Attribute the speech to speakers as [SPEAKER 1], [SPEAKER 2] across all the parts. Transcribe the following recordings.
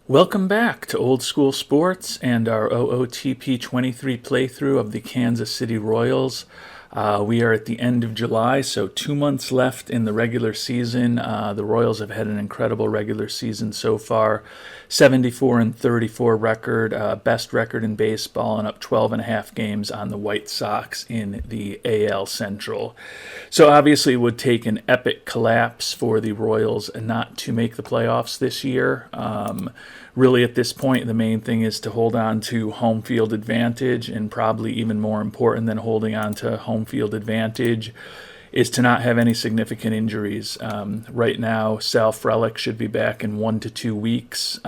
[SPEAKER 1] Welcome back to Old School Sports and our OOTP 23 playthrough of the Kansas City Royals. We are at the end of July, so 2 months left in the regular season. The Royals have had an incredible regular season so far. 74-34 record, best record in baseball, and up 12 and a half games on the White Sox in the AL Central. So obviously it would take an epic collapse for the Royals not to make the playoffs this year. Really, at this point, the main thing is to hold on to home field advantage, and probably even more important than holding on to home field advantage is to not have any significant injuries. Right now, Sal Frelick should be back in 1 to 2 weeks.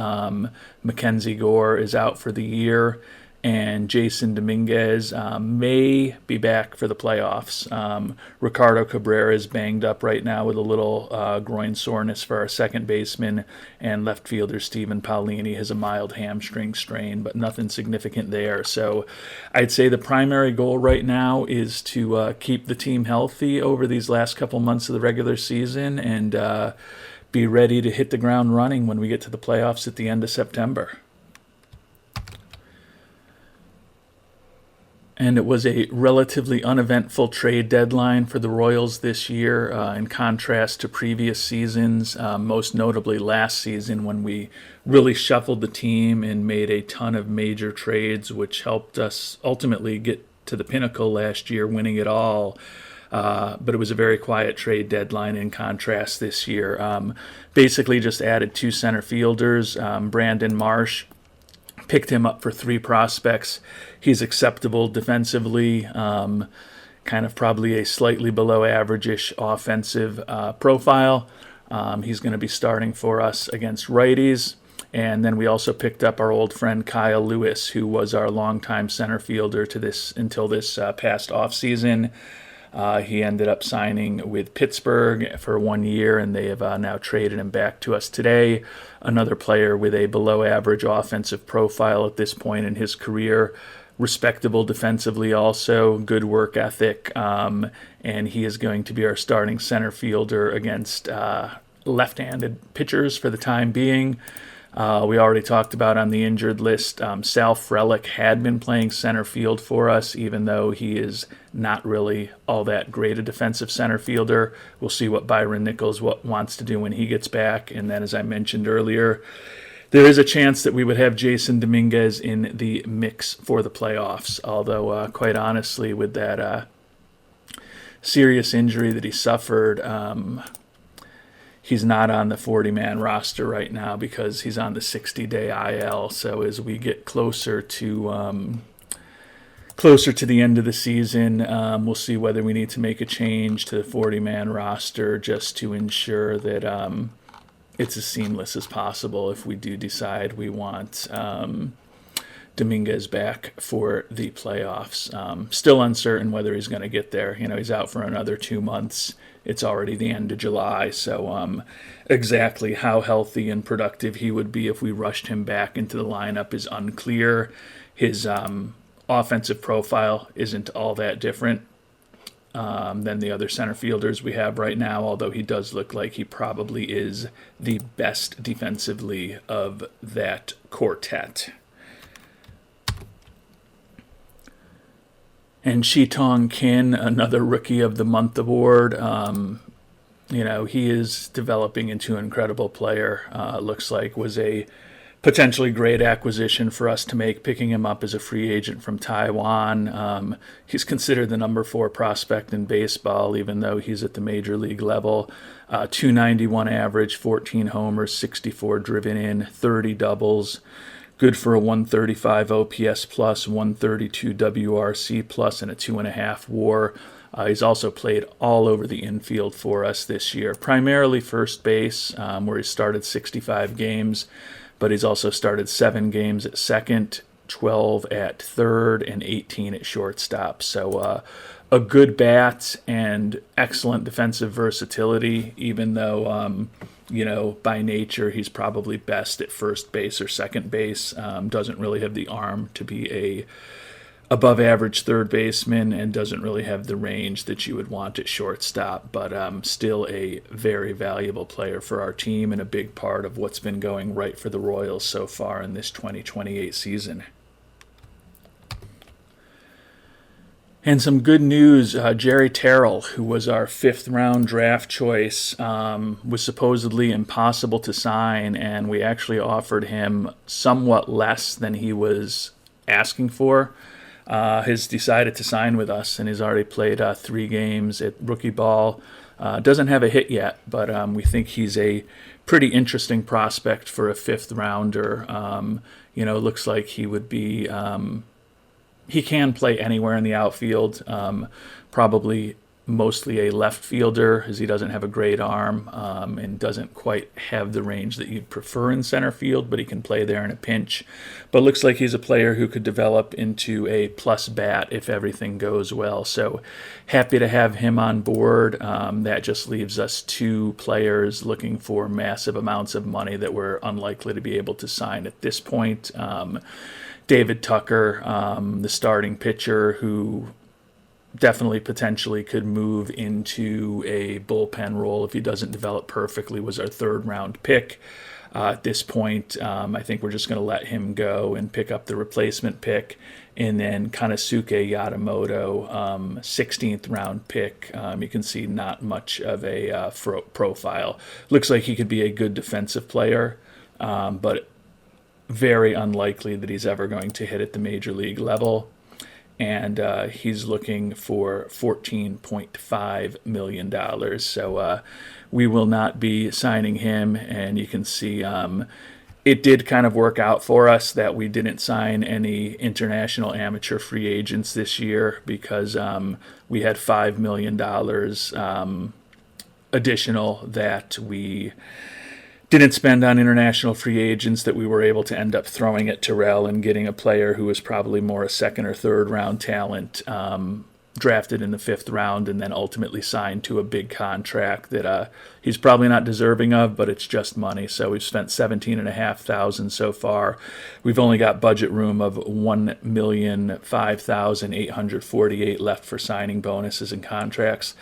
[SPEAKER 1] Mackenzie Gore is out for the year, and Jason Dominguez may be back for the playoffs. Ricardo Cabrera is banged up right now with a little groin soreness for our second baseman, and left fielder Stephen Paulini has a mild hamstring strain, but nothing significant there. So I'd say the primary goal right now is to keep the team healthy over these last couple months of the regular season and be ready to hit the ground running when we get to the playoffs at the end of September. And it was a relatively uneventful trade deadline for the Royals this year, in contrast to previous seasons, most notably last season when we really shuffled the team and made a ton of major trades, which helped us ultimately get to the pinnacle last year, winning it all. But it was a very quiet trade deadline in contrast this year. Basically just added 2 center fielders, Brandon Marsh. Picked him up for 3 prospects. He's acceptable defensively, kind of probably a slightly below average-ish offensive profile. He's going to be starting for us against righties. And then we also picked up our old friend Kyle Lewis, who was our longtime center fielder until this past offseason. He ended up signing with Pittsburgh for 1 year, and they have now traded him back to us today. Another player with a below-average offensive profile at this point in his career. Respectable defensively also, good work ethic, and he is going to be our starting center fielder against left-handed pitchers for the time being. We already talked about on the injured list, Sal Frelick had been playing center field for us, even though he is not really all that great a defensive center fielder. We'll see what Byron Nichols wants to do when he gets back. And then, as I mentioned earlier, there is a chance that we would have Jason Dominguez in the mix for the playoffs, although quite honestly, with that serious injury that he suffered, he's not on the 40-man roster right now because he's on the 60-day IL. So as we get closer to the end of the season, we'll see whether we need to make a change to the 40-man roster just to ensure that it's as seamless as possible if we do decide we want Dominguez back for the playoffs. Still uncertain whether he's going to get there. He's out for another 2 months. It's already the end of July, so exactly how healthy and productive he would be if we rushed him back into the lineup is unclear. His offensive profile isn't all that different than the other center fielders we have right now, although he does look like he probably is the best defensively of that quartet. And Shi-Tong Kin, another Rookie of the Month award. He is developing into an incredible player. Looks like was a potentially great acquisition for us to make, picking him up as a free agent from Taiwan. He's considered the number 4 prospect in baseball, even though he's at the major league level. 291 average, 14 homers, 64 driven in, 30 doubles. Good for a 135 OPS plus, 132 WRC plus, and a 2.5 WAR. He's also played all over the infield for us this year, primarily first base, where he started 65 games, but he's also started 7 games at second, 12 at third, and 18 at shortstop. So a good bat and excellent defensive versatility, even though by nature, he's probably best at first base or second base. Doesn't really have the arm to be above average third baseman and doesn't really have the range that you would want at shortstop, but still a very valuable player for our team and a big part of what's been going right for the Royals so far in this 2028 season. And some good news, Jerry Terrell, who was our 5th-round draft choice, was supposedly impossible to sign, and we actually offered him somewhat less than he was asking for. Has decided to sign with us, and he's already played 3 games at rookie ball. Doesn't have a hit yet, but we think he's a pretty interesting prospect for a 5th-rounder. Looks like he would be... he can play anywhere in the outfield, probably mostly a left fielder, as he doesn't have a great arm and doesn't quite have the range that you'd prefer in center field, but he can play there in a pinch. But looks like he's a player who could develop into a plus bat if everything goes well. So happy to have him on board. That just leaves us 2 players looking for massive amounts of money that we're unlikely to be able to sign at this point. David Tucker, the starting pitcher, who definitely potentially could move into a bullpen role if he doesn't develop perfectly, was our 3rd-round pick. At this point, I think we're just going to let him go and pick up the replacement pick. And then Konosuke Yamamoto, 16th-round pick. You can see not much of a profile. Looks like he could be a good defensive player, but very unlikely that he's ever going to hit at the major league level. And he's looking for $14.5 million. So we will not be signing him. And you can see it did kind of work out for us that we didn't sign any international amateur free agents this year, because we had $5 million additional that we didn't spend on international free agents that we were able to end up throwing at Terrell and getting a player who was probably more a 2nd or 3rd round talent, drafted in the 5th round and then ultimately signed to a big contract that he's probably not deserving of, but it's just money. So we've spent $17,500 so far. We've only got budget room of $1,005,848 left for signing bonuses and contracts.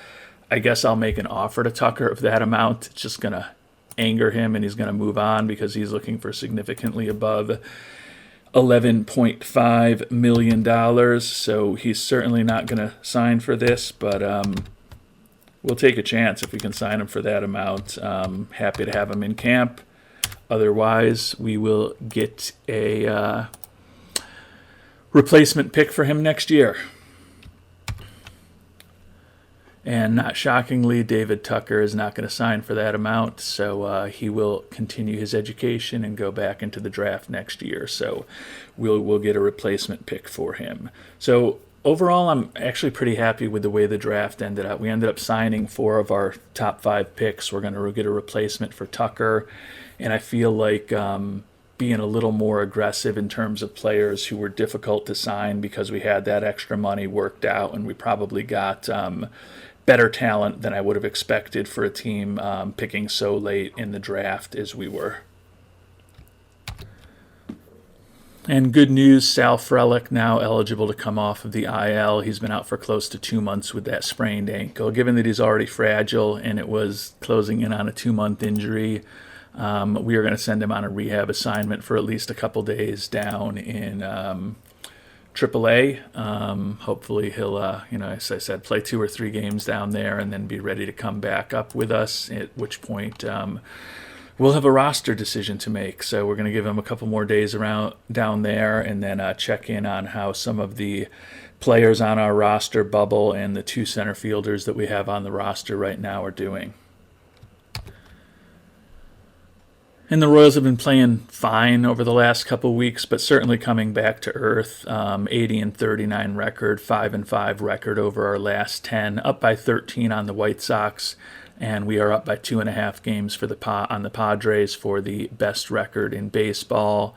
[SPEAKER 1] I guess I'll make an offer to Tucker of that amount. It's just going to anger him, and he's going to move on because he's looking for significantly above $11.5 million. So he's certainly not going to sign for this, but we'll take a chance if we can sign him for that amount. Happy to have him in camp. Otherwise, we will get a replacement pick for him next year. And not shockingly, David Tucker is not going to sign for that amount, so he will continue his education and go back into the draft next year. So we'll get a replacement pick for him. So overall, I'm actually pretty happy with the way the draft ended up. We ended up signing 4 of our top 5 picks. We're going to get a replacement for Tucker, and I feel like being a little more aggressive in terms of players who were difficult to sign because we had that extra money worked out, and we probably got better talent than I would have expected for a team picking so late in the draft as we were. And good news, Sal Frelick now eligible to come off of the IL. He's been out for close to 2 months with that sprained ankle. Given that he's already fragile and it was closing in on a 2-month injury, we are going to send him on a rehab assignment for at least a couple days down in AAA. Hopefully he'll, as I said, play 2 or 3 games down there and then be ready to come back up with us, at which point we'll have a roster decision to make. So we're going to give him a couple more days around down there and then check in on how some of the players on our roster, Bubble and the 2 center fielders that we have on the roster right now, are doing. And the Royals have been playing fine over the last couple weeks, but certainly coming back to earth. 80-39 record, 5-5 record over our last 10, up by 13 on the White Sox, and we are up by 2.5 games for on the Padres for the best record in baseball.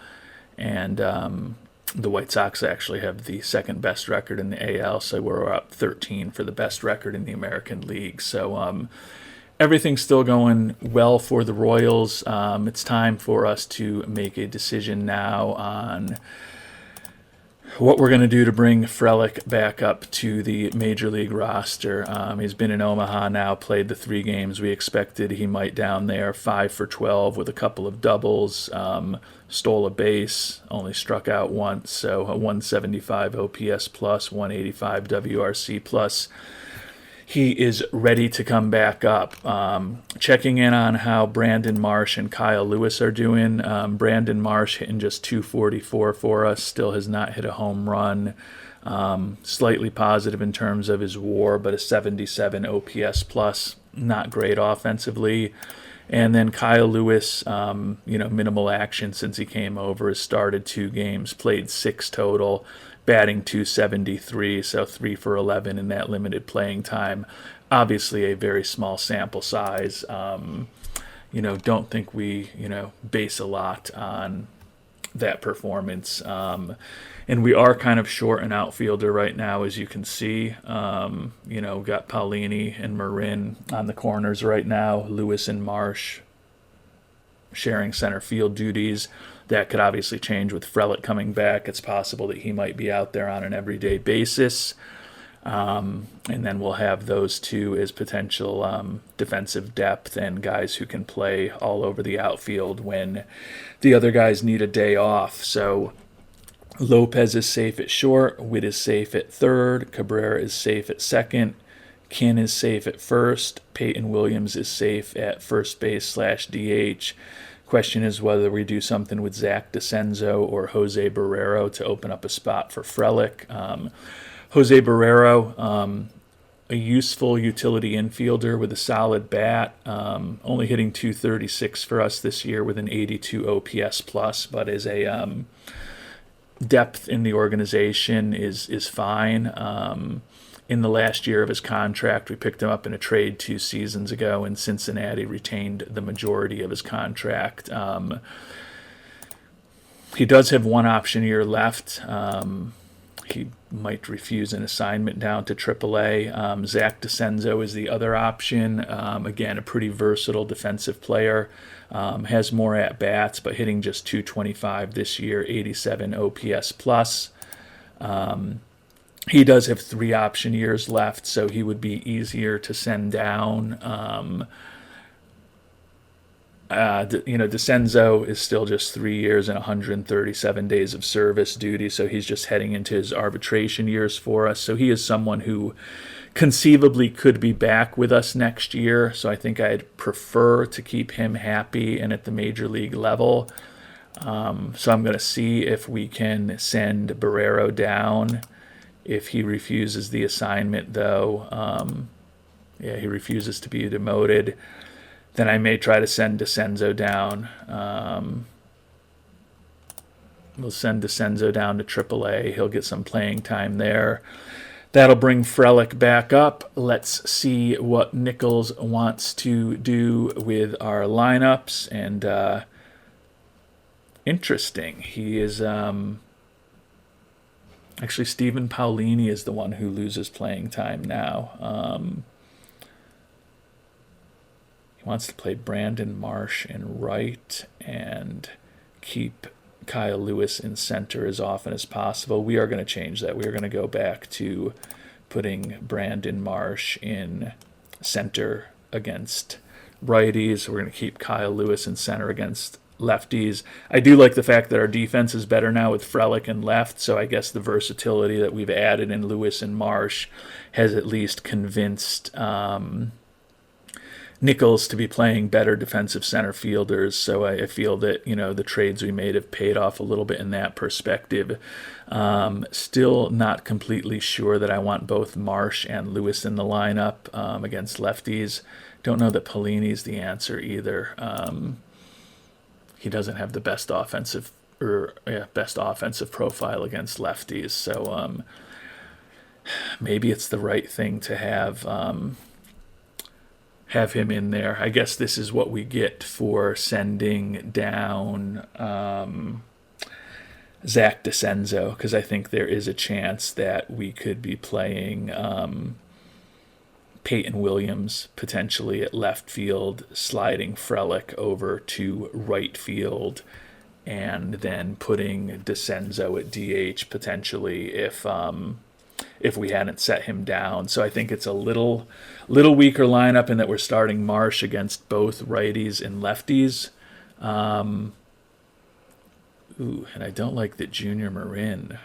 [SPEAKER 1] And the White Sox actually have the 2nd best record in the AL, so we're up 13 for the best record in the American League. So everything's still going well for the Royals. It's time for us to make a decision now on what we're going to do to bring Frelick back up to the Major League roster. He's been in Omaha now, played the 3 games we expected he might down there, 5 for 12 with a couple of doubles, stole a base, only struck out once, so a 175 OPS plus, 185 WRC plus. He is ready to come back up. Checking in on how Brandon Marsh and Kyle Lewis are doing. Brandon Marsh hitting just 244 for us, still has not hit a home run. Slightly positive in terms of his WAR, but a 77 OPS plus, not great offensively. And then Kyle Lewis, minimal action since he came over, has started 2 games, played 6 total, batting 273, so 3 for 11 in that limited playing time. Obviously a very small sample size. Don't think we, base a lot on that performance. And we are kind of short an outfielder right now, as you can see. We've got Paulini and Marin on the corners right now, Lewis and Marsh sharing center field duties. That could obviously change with Frelick coming back. It's possible that he might be out there on an everyday basis. And then we'll have those 2 as potential defensive depth and guys who can play all over the outfield when the other guys need a day off. So Lopez is safe at short, Witt is safe at third, Cabrera is safe at second, Kin is safe at first, Peyton Williams is safe at first base / DH. Question is whether we do something with Zac Disenzo or Jose Barrero to open up a spot for Frelick. Jose Barrero, a useful utility infielder with a solid bat, only hitting 236 for us this year with an 82 OPS plus, but is a depth in the organization is fine. In the last year of his contract, we picked him up in a trade 2 seasons ago, and Cincinnati retained the majority of his contract. He does have 1 option year left. He might refuse an assignment down to AAA. Zac Disenzo is the other option. Again, a pretty versatile defensive player. Has more at-bats, but hitting just 225 this year, 87 OPS plus. He does have 3 option years left, so he would be easier to send down. Disenzo is still just 3 years and 137 days of service duty, so he's just heading into his arbitration years for us. So he is someone who conceivably could be back with us next year, so I think I'd prefer to keep him happy and at the major league level. So I'm going to see if we can send Barrero down. If he refuses the assignment, though, he refuses to be demoted, then I may try to send Disenzo down. We'll send Disenzo down to AAA. He'll get some playing time there. That'll bring Frelick back up. Let's see what Nichols wants to do with our lineups. And interesting. He is... Actually, Stephen Paulini is the one who loses playing time now. He wants to play Brandon Marsh in right and keep Kyle Lewis in center as often as possible. We are going to change that. We are going to go back to putting Brandon Marsh in center against righties. We're going to keep Kyle Lewis in center against lefties. I do like the fact that our defense is better now with Frelick and left, so I guess the versatility that we've added in Lewis and Marsh has at least convinced Nichols to be playing better defensive center fielders, so I feel that the trades we made have paid off a little bit in that perspective. Still not completely sure that I want both Marsh and Lewis in the lineup against lefties. Don't know that Paulini's the answer either. He doesn't have the best offensive profile against lefties, so maybe it's the right thing to have him in there. I guess this is what we get for sending down Zac Disenzo, because I think there is a chance that we could be playing Peyton Williams potentially at left field, sliding Frelick over to right field, and then putting Disenzo at DH potentially if we hadn't set him down. So I think it's a little weaker lineup in that we're starting Marsh against both righties and lefties. And I don't like that Junior Marin.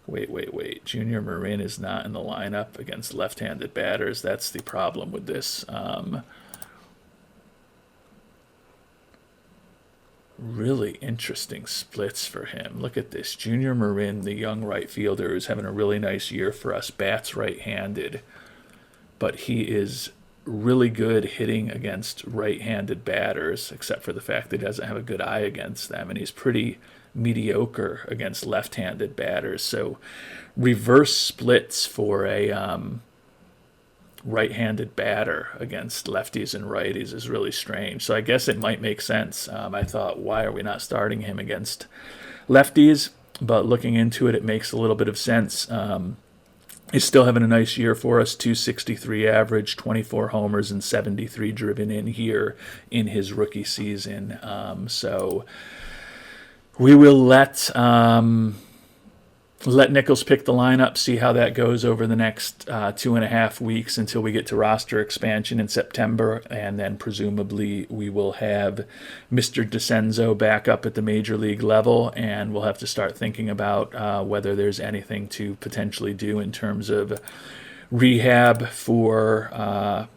[SPEAKER 1] Wait. Junior Marin is not in the lineup against left-handed batters. That's the problem with this. Really interesting splits for him. Look at this. Junior Marin, the young right fielder, who's having a really nice year for us, bats right-handed. But he is really good hitting against right-handed batters, except for the fact that he doesn't have a good eye against them. And he's pretty mediocre against left-handed batters. So reverse splits for a right-handed batter against lefties and righties is really strange. So I guess it might make sense. I thought, why are we not starting him against lefties? But looking into it, it makes a little bit of sense. He's still having a nice year for us, 263 average, 24 homers, and 73 driven in here in his rookie season. So we will let Nichols pick the lineup, see how that goes over the next 2.5 weeks until we get to roster expansion in September, and then presumably we will have Mr. Disenzo back up at the major league level, and we'll have to start thinking about whether there's anything to potentially do in terms of rehab for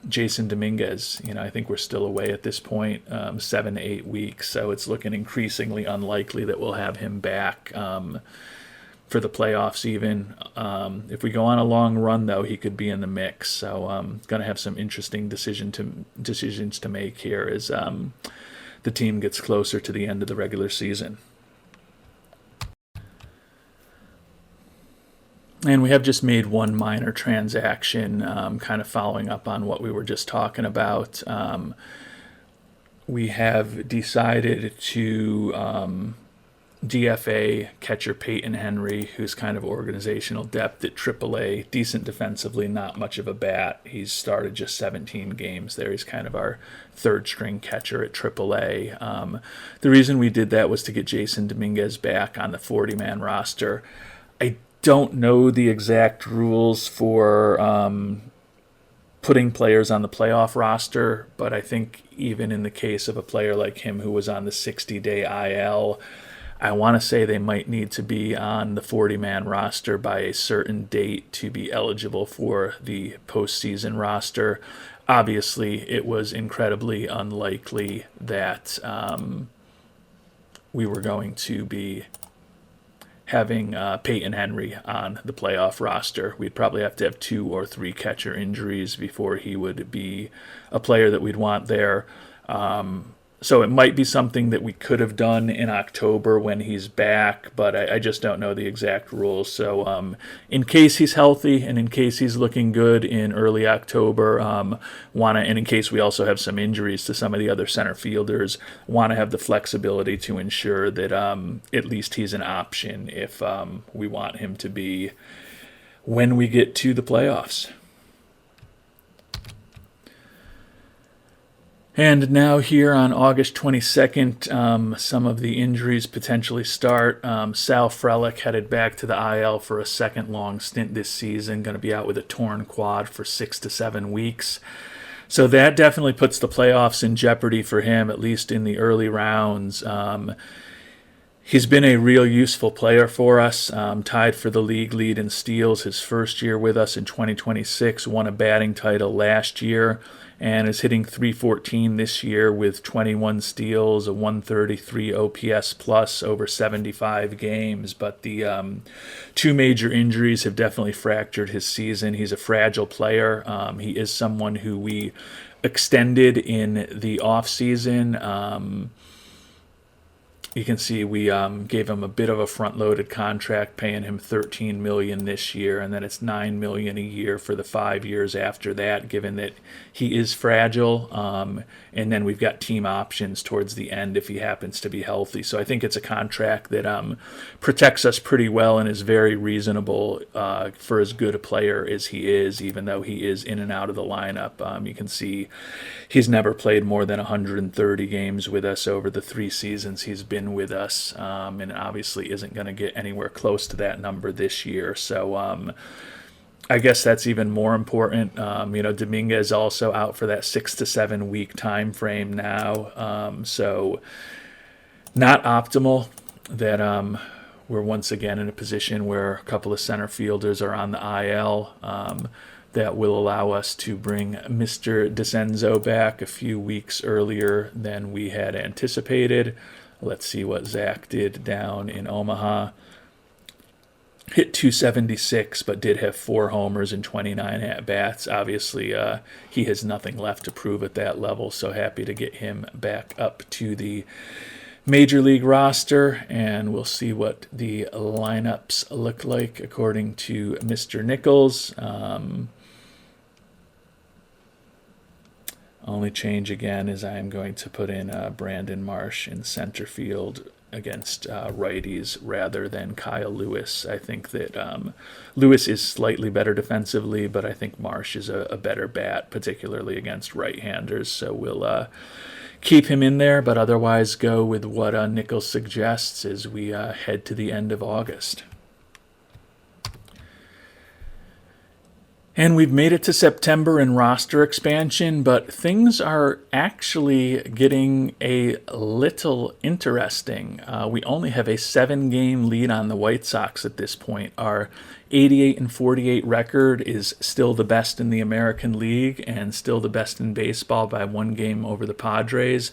[SPEAKER 1] Jason Dominguez. I think we're still away at this point, 7 to 8 weeks, so it's looking increasingly unlikely that we'll have him back for the playoffs even. If we go on a long run, though, he could be in the mix. So going to have some interesting decisions to make here as the team gets closer to the end of the regular season. And we have just made one minor transaction, kind of following up on what we were just talking about. We have decided to DFA catcher Peyton Henry, who's kind of organizational depth at AAA, decent defensively, not much of a bat. He's started just 17 games there. He's kind of our third-string catcher at AAA. The reason we did that was to get Jason Dominguez back on the 40-man roster. I don't know the exact rules for putting players on the playoff roster, but I think even in the case of a player like him who was on the 60-day IL, I want to say they might need to be on the 40-man roster by a certain date to be eligible for the postseason roster. Obviously, it was incredibly unlikely that we were going to be having Peyton Henry on the playoff roster. We'd probably have to have 2 or 3 catcher injuries before he would be a player that we'd want there. So it might be something that we could have done in October when he's back, but I just don't know the exact rules. So in case he's healthy and in case he's looking good in early October, and in case we also have some injuries to some of the other center fielders, want to have the flexibility to ensure that at least he's an option if we want him to be when we get to the playoffs. And now here on August 22nd, some of the injuries potentially start. Sal Frelick headed back to the IL for a second long stint this season, going to be out with a torn quad for 6 to 7 weeks. So that definitely puts the playoffs in jeopardy for him, at least in the early rounds. He's been a real useful player for us, tied for the league lead in steals his first year with us in 2026, won a batting title last year, and is hitting .314 this year with 21 steals, a 133 OPS plus over 75 games. But the 2 major injuries have definitely fractured his season. He's a fragile player. He is someone who we extended in the offseason. You can see we gave him a bit of a front-loaded contract, paying him $13 million this year, and then it's $9 million a year for the 5 years after that, given that he is fragile. And then we've got team options towards the end if he happens to be healthy. So I think it's a contract that protects us pretty well and is very reasonable for as good a player as he is, even though he is in and out of the lineup. You can see he's never played more than 130 games with us over the 3 seasons he's been with us, and obviously isn't going to get anywhere close to that number this year. So I guess that's even more important. Dominguez also out for that 6 to 7 week time frame now, so not optimal that we're once again in a position where a couple of center fielders are on the IL. That will allow us to bring Mr. Disenzo back a few weeks earlier than we had anticipated. Let's see what Zac did down in Omaha. Hit 276, but did have 4 homers and 29 at-bats. Obviously, he has nothing left to prove at that level, so happy to get him back up to the Major League roster, and we'll see what the lineups look like according to Mr. Nichols. Only change again is I am going to put in Brandon Marsh in center field against righties rather than Kyle Lewis. I think that Lewis is slightly better defensively, but I think Marsh is a better bat, particularly against right-handers. So we'll keep him in there, but otherwise go with what Nichols suggests as we head to the end of August. And we've made it to September in roster expansion, but things are actually getting a little interesting. We only have a 7-game lead on the White Sox at this point. Our 88-48 record is still the best in the American League and still the best in baseball by 1 game over the Padres.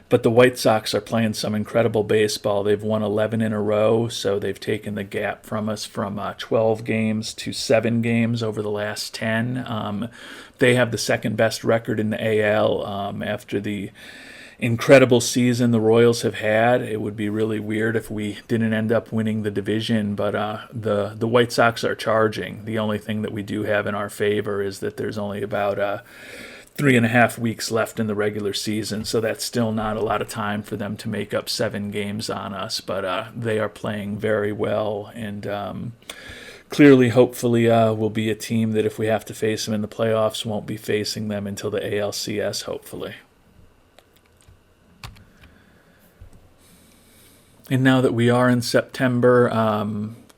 [SPEAKER 1] But the White Sox are playing some incredible baseball. They've won 11 in a row, so they've taken the gap from us from 12 games to 7 games over the last 10. They have the second best record in the AL after the incredible season the Royals have had. It would be really weird if we didn't end up winning the division, but the White Sox are charging. The only thing that we do have in our favor is that there's only about 3.5 weeks left in the regular season, so that's still not a lot of time for them to make up 7 games on us, but they are playing very well, and clearly, hopefully, will be a team that if we have to face them in the playoffs, won't be facing them until the ALCS, hopefully. And now that we are in September,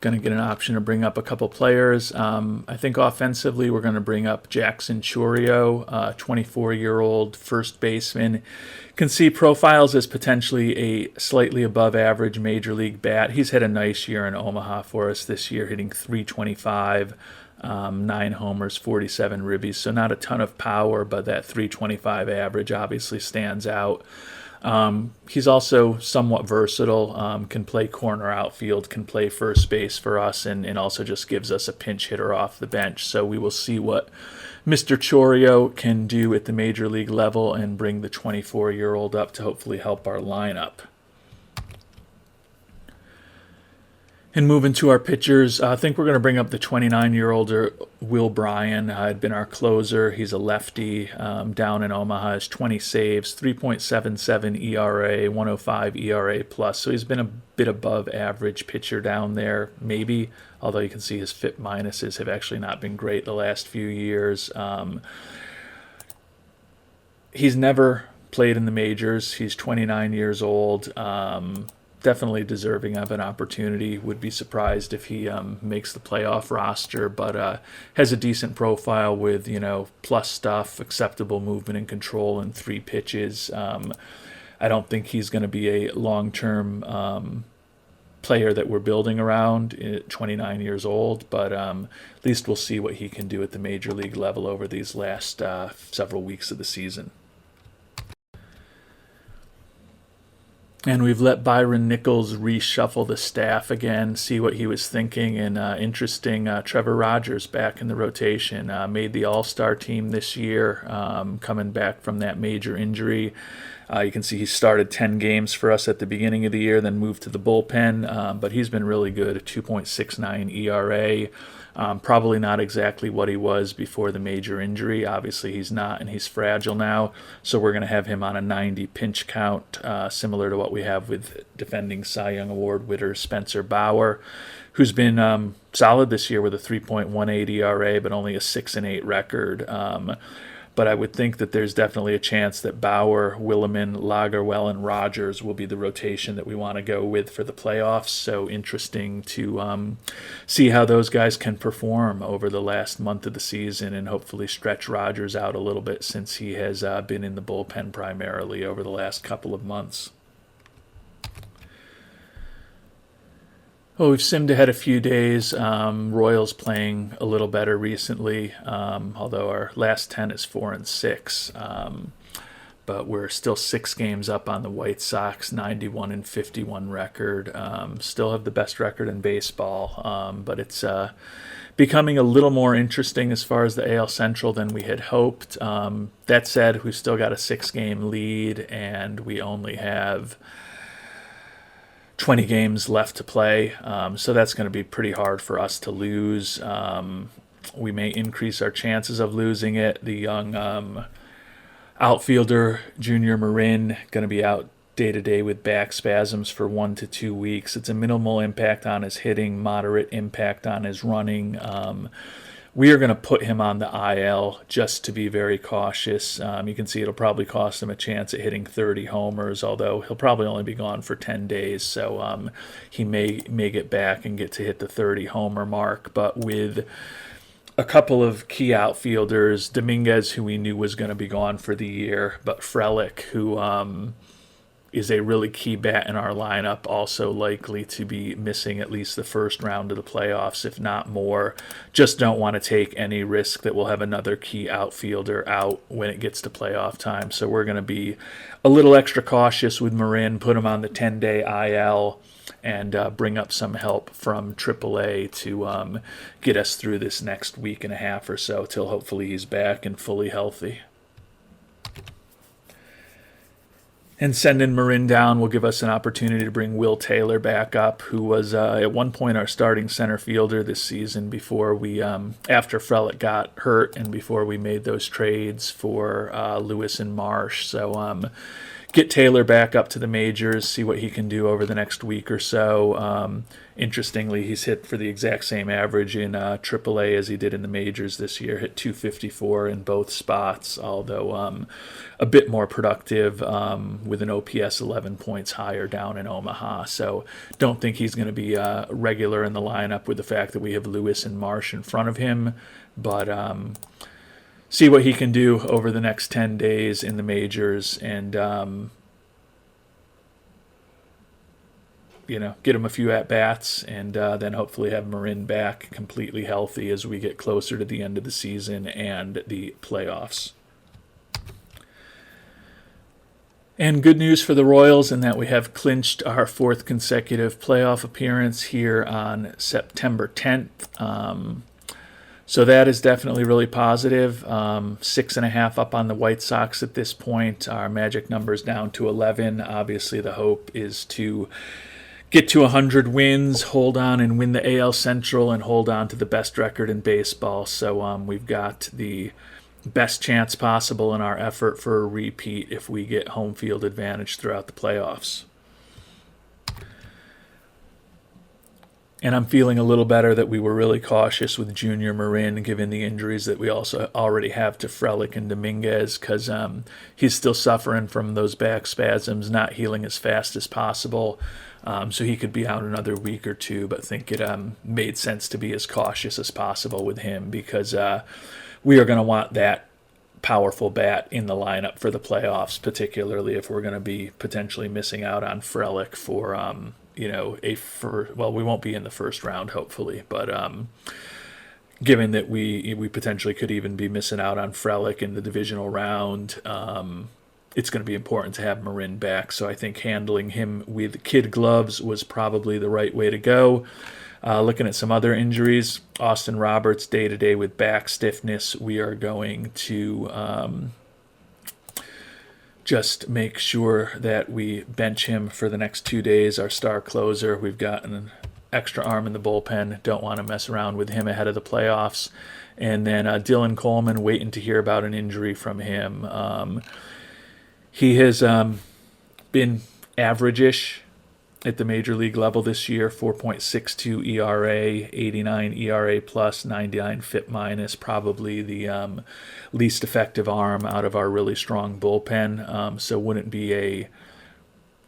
[SPEAKER 1] going to get an option to bring up a couple players. I think offensively we're going to bring up Jackson Chourio, 24-year-old first baseman. Can see profiles as potentially a slightly above average major league bat. He's had a nice year in Omaha for us this year, hitting .325, 9 homers, 47 ribbies. So not a ton of power, but that .325 average obviously stands out. He's also somewhat versatile, can play corner outfield, can play first base for us, and also just gives us a pinch hitter off the bench. So we will see what Mr. Chourio can do at the major league level and bring the 24-year-old up to hopefully help our lineup. And moving to our pitchers, I think we're going to bring up the 29-year-old Will Bryan. Had been our closer. He's a lefty down in Omaha. Has 20 saves, 3.77 ERA, 105 ERA plus. So he's been a bit above average pitcher down there, maybe. Although you can see his FIP minuses have actually not been great the last few years. He's never played in the majors. He's 29 years old. Definitely deserving of an opportunity. Would be surprised if he makes the playoff roster, but has a decent profile with, plus stuff, acceptable movement and control, and 3 pitches. I don't think he's going to be a long-term player that we're building around at 29 years old, but at least we'll see what he can do at the major league level over these last several weeks of the season. And we've let Byron Nichols reshuffle the staff again, see what he was thinking, and interesting, Trevor Rogers back in the rotation. Made the All-Star team this year, coming back from that major injury. You can see he started 10 games for us at the beginning of the year, then moved to the bullpen, but he's been really good, a 2.69 ERA. Probably not exactly what he was before the major injury. Obviously, he's not, and he's fragile now. So we're going to have him on a 90 pinch count, similar to what we have with defending Cy Young Award winner Spencer Bauer, who's been solid this year with a 3.18 ERA, but only a 6-8 record. But I would think that there's definitely a chance that Bauer, Williman, Lagerwell, and Rogers will be the rotation that we want to go with for the playoffs. So interesting to see how those guys can perform over the last month of the season and hopefully stretch Rogers out a little bit since he has been in the bullpen primarily over the last couple of months. Well, we've simmed ahead a few days. Royals playing a little better recently, although our last 10 is 4-6. But we're still 6 games up on the White Sox, 91-51 record. Still have the best record in baseball, but it's becoming a little more interesting as far as the AL Central than we had hoped. That said, we've still got a 6-game lead, and we only have 20 games left to play, so that's going to be pretty hard for us to lose. We may increase our chances of losing it. The young outfielder, Junior Marin, going to be out day-to-day with back spasms for 1 to 2 weeks. It's a minimal impact on his hitting, moderate impact on his running. We are going to put him on the IL just to be very cautious. You can see it'll probably cost him a chance at hitting 30 homers, although he'll probably only be gone for 10 days, so he may get back and get to hit the 30-homer mark. But with a couple of key outfielders, Dominguez, who we knew was going to be gone for the year, but Frelick, who is a really key bat in our lineup, also likely to be missing at least the first round of the playoffs, if not more. Just don't want to take any risk that we'll have another key outfielder out when it gets to playoff time. So we're going to be a little extra cautious with Marin, put him on the 10-day IL, and bring up some help from AAA to get us through this next week and a half or so till hopefully he's back and fully healthy. And sending Marin down will give us an opportunity to bring Will Taylor back up, who was at one point our starting center fielder this season before we, after Frelick got hurt and before we made those trades for Lewis and Marsh. So get Taylor back up to the majors, see what he can do over the next week or so. Interestingly, he's hit for the exact same average in AAA as he did in the majors this year, hit 254 in both spots, although a bit more productive with an OPS 11 points higher down in Omaha. So don't think he's going to be regular in the lineup with the fact that we have Lewis and Marsh in front of him, but see what he can do over the next 10 days in the majors and get him a few at-bats and then hopefully have Marin back completely healthy as we get closer to the end of the season and the playoffs. And good news for the Royals in that we have clinched our 4th consecutive playoff appearance here on September 10th. So that is definitely really positive. 6.5 up on the White Sox at this point. Our magic number is down to 11. Obviously, the hope is to get to 100 wins, hold on and win the AL Central, and hold on to the best record in baseball. So we've got the best chance possible in our effort for a repeat if we get home field advantage throughout the playoffs. And I'm feeling a little better that we were really cautious with Junior Marin, given the injuries that we also already have to Frelick and Dominguez, because he's still suffering from those back spasms, not healing as fast as possible. So he could be out another week or two, but think it made sense to be as cautious as possible with him because we are going to want that powerful bat in the lineup for the playoffs, particularly if we're going to be potentially missing out on Frelick for we won't be in the first round, hopefully, but given that we potentially could even be missing out on Frelick in the divisional round, it's going to be important to have Marin back. So I think handling him with kid gloves was probably the right way to go. Looking at some other injuries, Austin Roberts day-to-day with back stiffness. We are going to just make sure that we bench him for the next 2 days, our star closer. We've got an extra arm in the bullpen. Don't want to mess around with him ahead of the playoffs. And then Dylan Coleman, waiting to hear about an injury from him. He has been average-ish at the major league level this year. 4.62 ERA, 89 ERA plus, 99 FIP minus. Probably the least effective arm out of our really strong bullpen. So wouldn't be a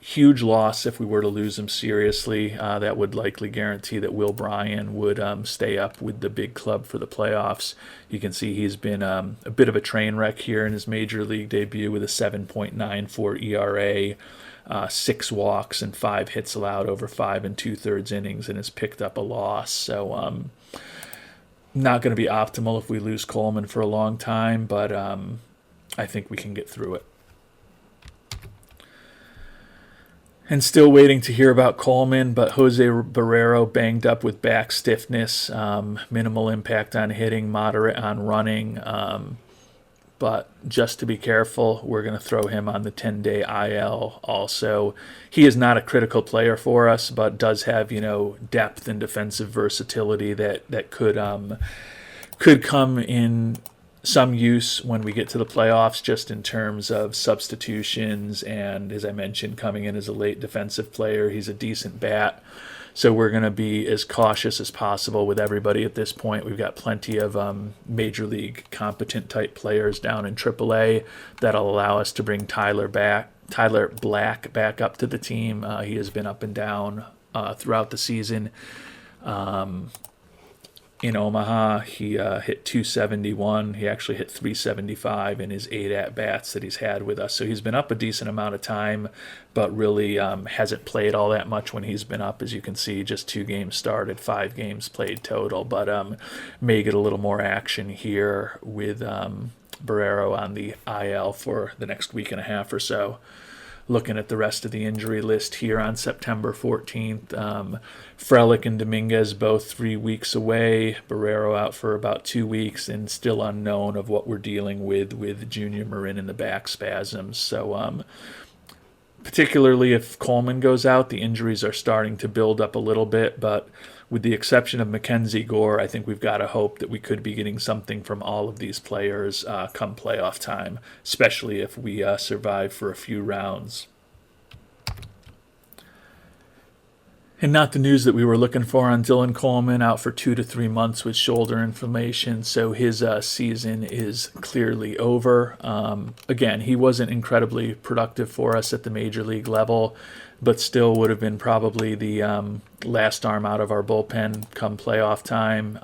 [SPEAKER 1] huge loss if we were to lose him seriously. That would likely guarantee that Will Bryan would stay up with the big club for the playoffs. You can see he's been a bit of a train wreck here in his major league debut with a 7.94 ERA, 6 walks and 5 hits allowed over 5 2/3 innings, and has picked up a loss. So not going to be optimal if we lose Coleman for a long time, but I think we can get through it. And still waiting to hear about Coleman, but Jose Barrero banged up with back stiffness, minimal impact on hitting, moderate on running. But just to be careful, we're going to throw him on the 10-day IL also. He is not a critical player for us, but does have, depth and defensive versatility that could come in some use when we get to the playoffs, just in terms of substitutions and, as I mentioned, coming in as a late defensive player. He's a decent bat, so we're going to be as cautious as possible with everybody at this point. We've got plenty of major league competent type players down in AAA that'll allow us to bring Tyler Black back up to the team. He has been up and down throughout the season. In Omaha, he hit 271. He actually hit 375 in his 8 at-bats that he's had with us. So he's been up a decent amount of time, but really hasn't played all that much when he's been up. As you can see, just 2 games started, 5 games played total. But may get a little more action here with Barrero on the IL for the next week and a half or so. Looking at the rest of the injury list here on September 14th, Frelick and Dominguez both 3 weeks away. Barrero out for about 2 weeks, and still unknown of what we're dealing with Junior Marin in the back spasms. So particularly if Coleman goes out, the injuries are starting to build up a little bit, but with the exception of Mackenzie Gore, I think we've got to hope that we could be getting something from all of these players come playoff time, especially if we survive for a few rounds. And not the news that we were looking for on Dylan Coleman, out for 2 to 3 months with shoulder inflammation, so his season is clearly over. Again, he wasn't incredibly productive for us at the major league level, but still would have been probably the last arm out of our bullpen come playoff time.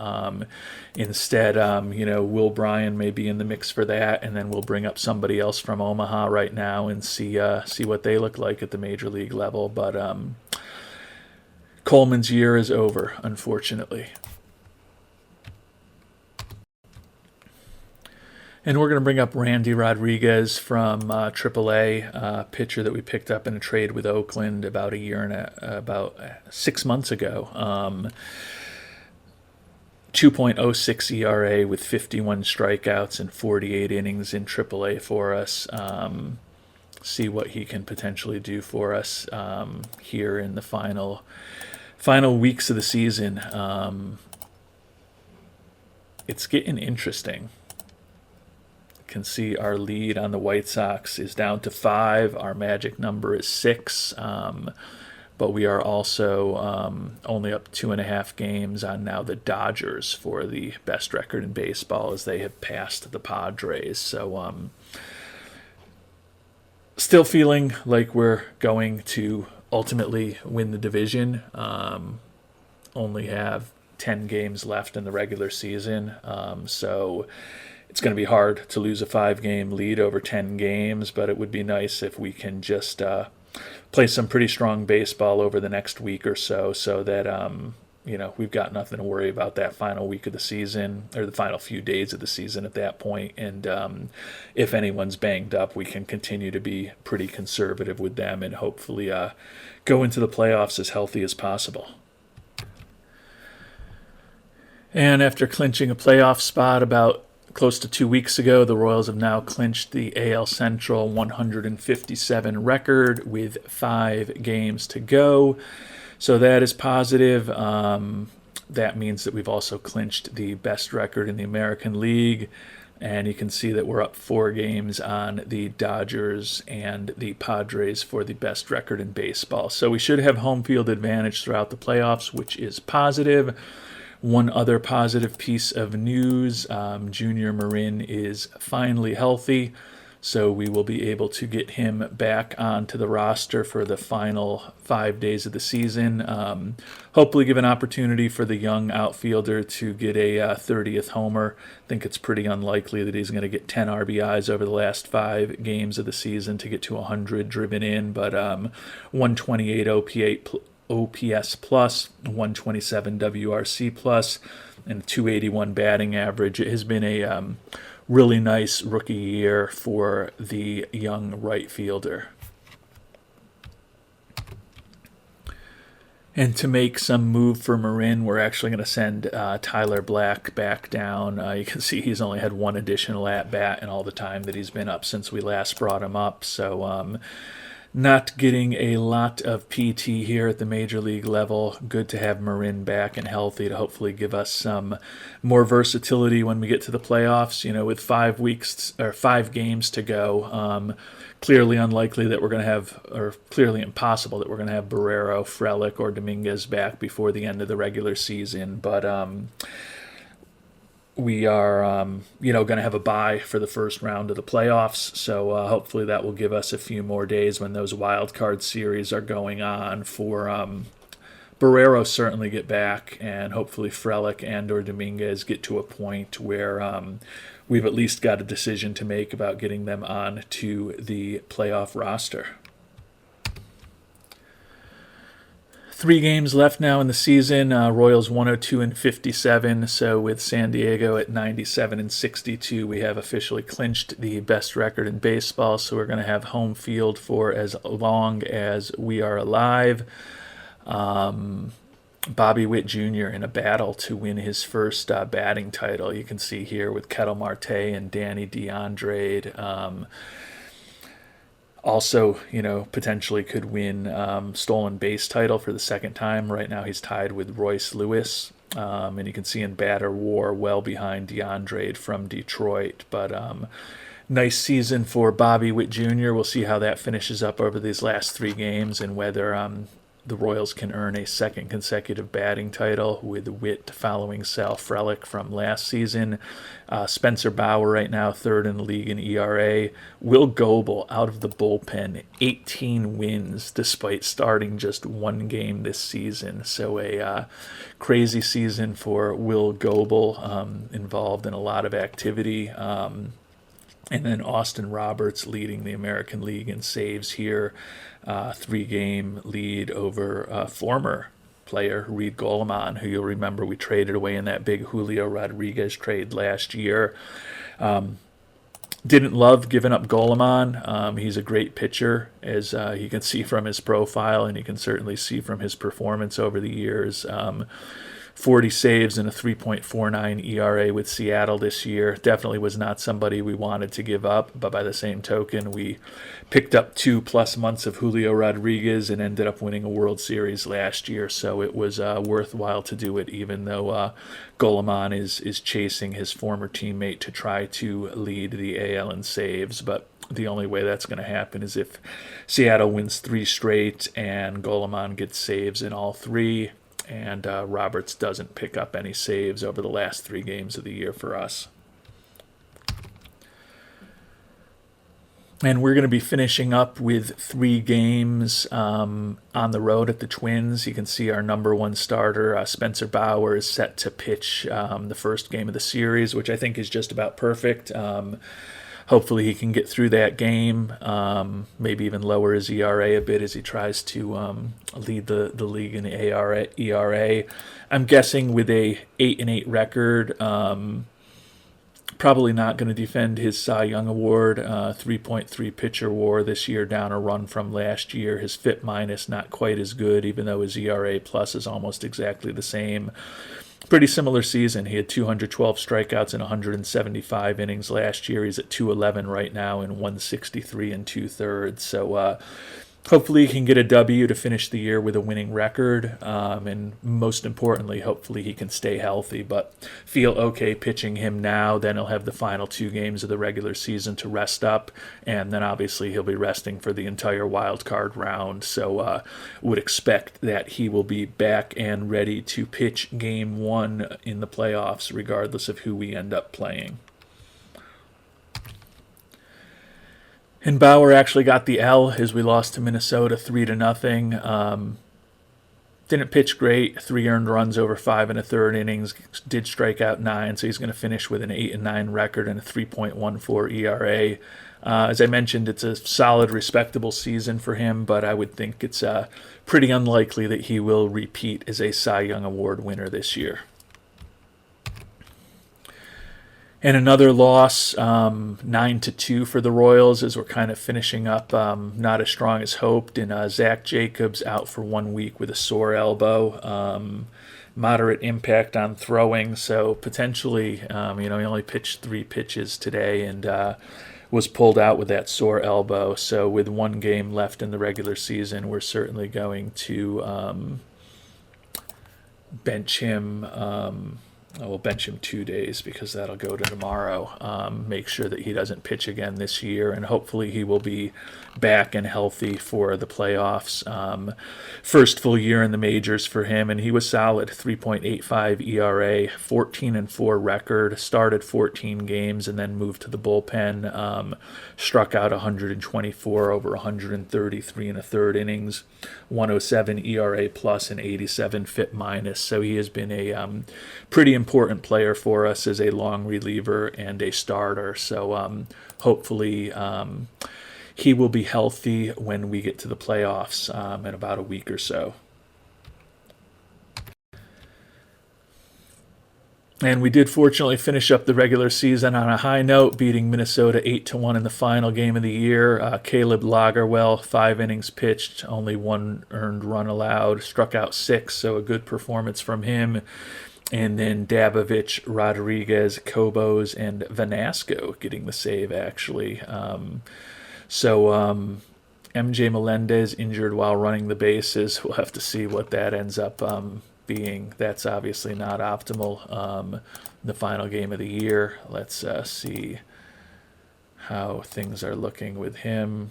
[SPEAKER 1] Instead, Will Bryan may be in the mix for that, and then we'll bring up somebody else from Omaha right now and see what they look like at the major league level. But Coleman's year is over, unfortunately. And we're going to bring up Randy Rodriguez from AAA, pitcher that we picked up in a trade with Oakland about 6 months ago. 2.06 ERA with 51 strikeouts and 48 innings in AAA for us. See what he can potentially do for us here in the final weeks of the season. It's getting interesting. Can see our lead on the White Sox is down to 5. Our magic number is 6. But we are also only up 2.5 games on now the Dodgers for the best record in baseball, as they have passed the Padres. So still feeling like we're going to ultimately win the division. Only have 10 games left in the regular season. So it's going to be hard to lose a 5-game lead over 10 games, but it would be nice if we can just play some pretty strong baseball over the next week or so that we've got nothing to worry about that final week of the season, or the final few days of the season at that point. And if anyone's banged up, we can continue to be pretty conservative with them and hopefully go into the playoffs as healthy as possible. And after clinching a playoff spot about close to 2 weeks ago, the Royals have now clinched the AL Central 157 record with 5 games to go. So that is positive. That means that we've also clinched the best record in the American League. And you can see that we're up 4 games on the Dodgers and the Padres for the best record in baseball. So we should have home field advantage throughout the playoffs, which is positive. One other positive piece of news, Junior Marin is finally healthy, so we will be able to get him back onto the roster for the final 5 days of the season. Hopefully give an opportunity for the young outfielder to get a 30th homer. I think it's pretty unlikely that he's going to get 10 RBIs over the last 5 games of the season to get to 100 driven in, but 128 OPS plus, 127 WRC plus, and 281 batting average. It has been a really nice rookie year for the young right fielder. And to make some move for Marin, we're actually going to send Tyler Black back down. You can see he's only had 1 additional at-bat in all the time that he's been up since we last brought him up. So not getting a lot of PT here at the major league level. Good to have Marin back and healthy to hopefully give us some more versatility when we get to the playoffs. You know, with 5 games to go, clearly unlikely that we're going to have, or clearly impossible that we're going to have Barrero, Frelick, or Dominguez back before the end of the regular season. But we are, going to have a bye for the first round of the playoffs, so hopefully that will give us a few more days when those wild card series are going on for Barrero certainly get back, and hopefully Frelick and or Dominguez get to a point where we've at least got a decision to make about getting them on to the playoff roster. 3 games left now in the season. Royals 102-57. So with San Diego at 97-62, we have officially clinched the best record in baseball. So we're going to have home field for as long as we are alive. Bobby Witt Jr. in a battle to win his first batting title. You can see here with Ketel Marte and Danny DeAndre. Also, potentially could win stolen base title for the second time. Right now he's tied with Royce Lewis. And you can see in batter war well behind DeAndre from Detroit. But nice season for Bobby Witt Jr. We'll see how that finishes up over these last 3 games and whether the Royals can earn a second consecutive batting title with Witt following Sal Frelick from last season. Spencer Bauer right now 3rd in the league in ERA. Will Goebel out of the bullpen, 18 wins despite starting just 1 game this season. So a crazy season for Will Goebel, involved in a lot of activity. And then Austin Roberts leading the American League in saves here. 3-game lead over former player Reed Goleman, who you'll remember we traded away in that big Julio Rodriguez trade last year. Didn't love giving up Goleman. He's a great pitcher, as you can see from his profile, and you can certainly see from his performance over the years. 40 saves and a 3.49 ERA with Seattle this year. Definitely was not somebody we wanted to give up, but by the same token, we picked up 2+ months of Julio Rodriguez and ended up winning a World Series last year, so it was worthwhile to do it, even though Goleman is chasing his former teammate to try to lead the AL in saves, but the only way that's going to happen is if Seattle wins 3 straight and Goleman gets saves in all 3, and Roberts doesn't pick up any saves over the last 3 games of the year for us. And we're going to be finishing up with 3 games on the road at the Twins. You can see our number 1 starter, Spencer Bauer, is set to pitch the first game of the series, which I think is just about perfect. Hopefully he can get through that game, maybe even lower his ERA a bit as he tries to lead the league in ERA. I'm guessing with a 8-8 record, probably not going to defend his Cy Young Award, 3.3 pitcher WAR this year, down a run from last year. His FIP minus not quite as good, even though his ERA plus is almost exactly the same. pretty similar season. He had 212 strikeouts in 175 innings last year. He's at 211 right now in 163 and 2/3. So hopefully he can get a W to finish the year with a winning record. And most importantly, hopefully he can stay healthy, but feel okay pitching him now. Then he'll have the final 2 games of the regular season to rest up. And then obviously he'll be resting for the entire wild card round. So would expect that he will be back and ready to pitch game 1 in the playoffs, regardless of who we end up playing. And Bauer actually got the L as we lost to Minnesota 3-0. Didn't pitch great. 3 earned runs over 5 1/3 innings. Did strike out 9, so he's going to finish with an 8-9 record and a 3.14 ERA. As I mentioned, it's a solid, respectable season for him, but I would think it's pretty unlikely that he will repeat as a Cy Young Award winner this year. And another loss, 9-2 for the Royals, as we're kind of finishing up not as strong as hoped. And Zach Jacobs out for 1 week with a sore elbow. Moderate impact on throwing, so potentially, he only pitched 3 pitches today and was pulled out with that sore elbow. So with 1 game left in the regular season, we're certainly going to bench him. We'll bench him 2 days because that'll go to tomorrow. Make sure that he doesn't pitch again this year, and hopefully he will be back and healthy for the playoffs. First full year in the majors for him, and he was solid. 3.85 ERA, 14-4 record. Started 14 games and then moved to the bullpen. Struck out 124 over 133 1/3 innings. 107 ERA plus and 87 FIP minus. So he has been a pretty important player for us as a long reliever and a starter. So hopefully he will be healthy when we get to the playoffs in about a week or so. And we did fortunately finish up the regular season on a high note, beating Minnesota 8-1 in the final game of the year. Caleb Lagerwell, 5 innings pitched, only 1 earned run allowed, struck out 6, so a good performance from him. And then Dabovich, Rodriguez, Cobos, and Vanasco getting the save, actually. MJ Melendez injured while running the bases. We'll have to see what that ends up being. That's obviously not optimal. The final game of the year. Let's see how things are looking with him.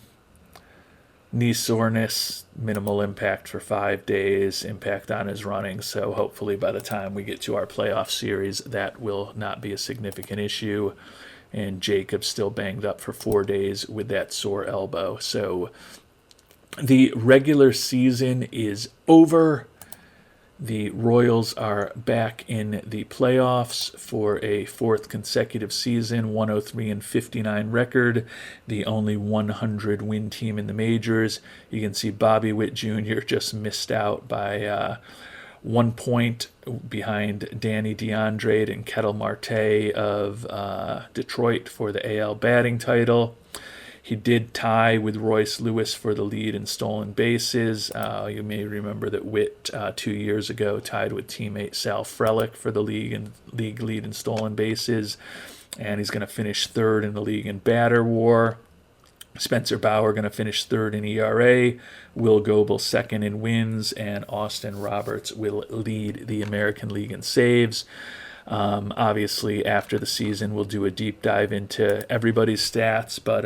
[SPEAKER 1] Knee soreness, minimal impact for 5 days, impact on his running. So hopefully by the time we get to our playoff series, that will not be a significant issue. And Jacob's still banged up for 4 days with that sore elbow. So the regular season is over. The Royals are back in the playoffs for a 4th consecutive season, 103-59 record, the only 100-win team in the majors. You can see Bobby Witt Jr. just missed out by 1 point behind Danny DeAndre and Ketel Marte of Detroit for the AL batting title. He did tie with Royce Lewis for the lead in stolen bases. You may remember that Witt 2 years ago tied with teammate Sal Frelick for the league lead in stolen bases. And he's going to finish 3rd in the league in batter war. Spencer Bauer going to finish 3rd in ERA. Will Goebel 2nd in wins. And Austin Roberts will lead the American League in saves. Obviously, after the season, we'll do a deep dive into everybody's stats, but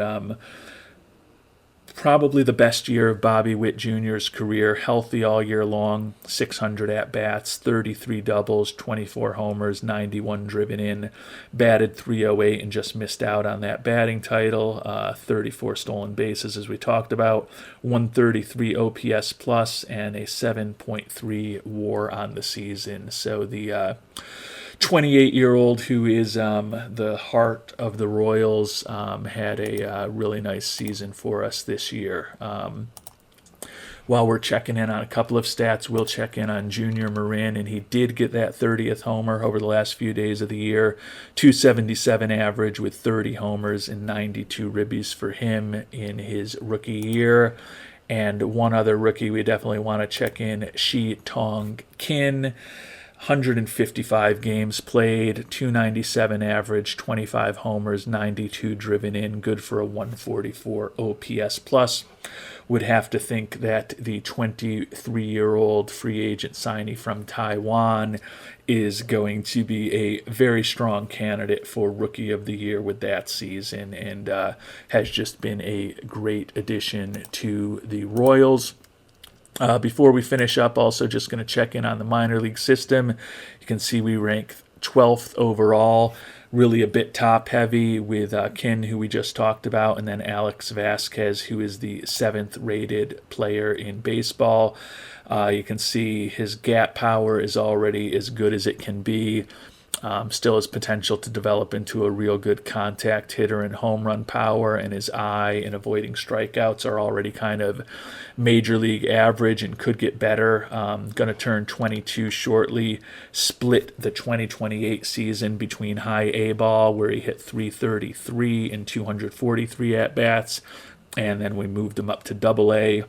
[SPEAKER 1] probably the best year of Bobby Witt Jr.'s career, healthy all year long, 600 at-bats, 33 doubles, 24 homers, 91 driven in, batted .308 and just missed out on that batting title, 34 stolen bases as we talked about, 133 OPS plus, and a 7.3 WAR on the season. So the 28-year-old who is the heart of the Royals had a really nice season for us this year. While we're checking in on a couple of stats, we'll check in on Junior Marin, and he did get that 30th homer over the last few days of the year. 277 average with 30 homers and 92 ribbies for him in his rookie year. And one other rookie we definitely want to check in, Shi Tong Kin. 155 games played, 297 average, 25 homers, 92 driven in, good for a 144 OPS plus. Would have to think that the 23-year-old free agent signee from Taiwan is going to be a very strong candidate for Rookie of the Year with that season, and has just been a great addition to the Royals. Before we finish up, also just going to check in on the minor league system. You can see we rank 12th overall, really a bit top heavy with Kin, who we just talked about, and then Alex Vasquez, who is the 7th rated player in baseball. You can see his gap power is already as good as it can be. Still has potential to develop into a real good contact hitter and home run power, and his eye and avoiding strikeouts are already kind of major league average and could get better. Going to turn 22 shortly. Split the 2028 season between high A ball, where he hit 333 and 243 at-bats, and then we moved him up to double A,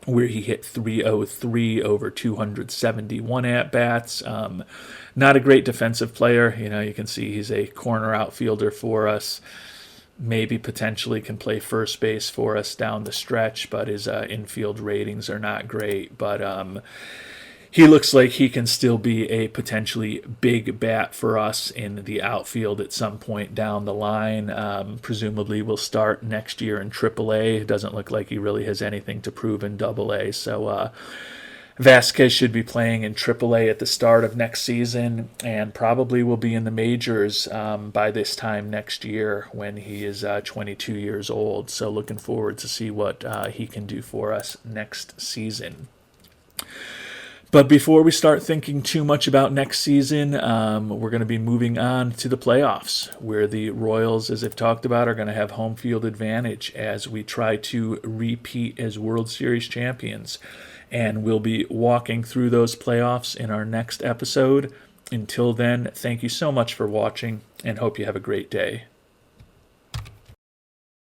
[SPEAKER 1] where he hit 303 over 271 at-bats. Not a great defensive player. You can see he's a corner outfielder for us. Maybe potentially can play first base for us down the stretch, but his infield ratings are not great. But he looks like he can still be a potentially big bat for us in the outfield at some point down the line. Presumably will start next year in AAA. It doesn't look like he really has anything to prove in AA. So Vasquez should be playing in AAA at the start of next season, and probably will be in the majors by this time next year when he is 22 years old. So looking forward to see what he can do for us next season. But before we start thinking too much about next season, we're going to be moving on to the playoffs, where the Royals, as I've talked about, are going to have home field advantage as we try to repeat as World Series champions. And we'll be walking through those playoffs in our next episode. Until then, thank you so much for watching, and hope you have a great day.